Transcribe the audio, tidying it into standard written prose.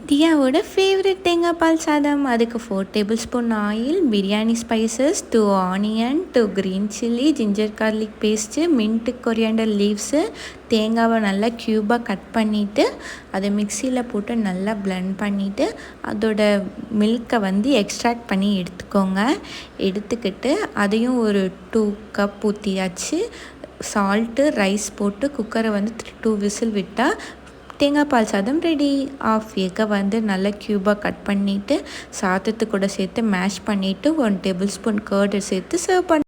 தியாவோட favourite தேங்காய் பால் சாதம். அதுக்கு 4 table spoon oil, biryani spices, 2 onion, 2 green chilli, ginger garlic paste, mint, coriander leaves, தேங்காவை நல்லா க்யூபாக கட் பண்ணிவிட்டு அதை மிக்சியில் போட்டு நல்லா பிளெண்ட் பண்ணிவிட்டு அதோட மில்கை எக்ஸ்ட்ராக்ட் பண்ணி எடுத்துக்கோங்க. எடுத்துக்கிட்டு அதையும் ஒரு 2 கப் ஊற்றியாச்சு. சால்ட்டு, ரைஸ் போட்டு குக்கரை 2 விசில் விட்டால் தேங்காய் பால் சாதம் ரெடி. ஆஃப் எக்கை நல்லா க்யூபாக கட் பண்ணிவிட்டு சாதத்து கூட சேர்த்து மேஷ் பண்ணிவிட்டு 1 டேபிள் ஸ்பூன் கர்டு சேர்த்து சர்வ் பண்ணி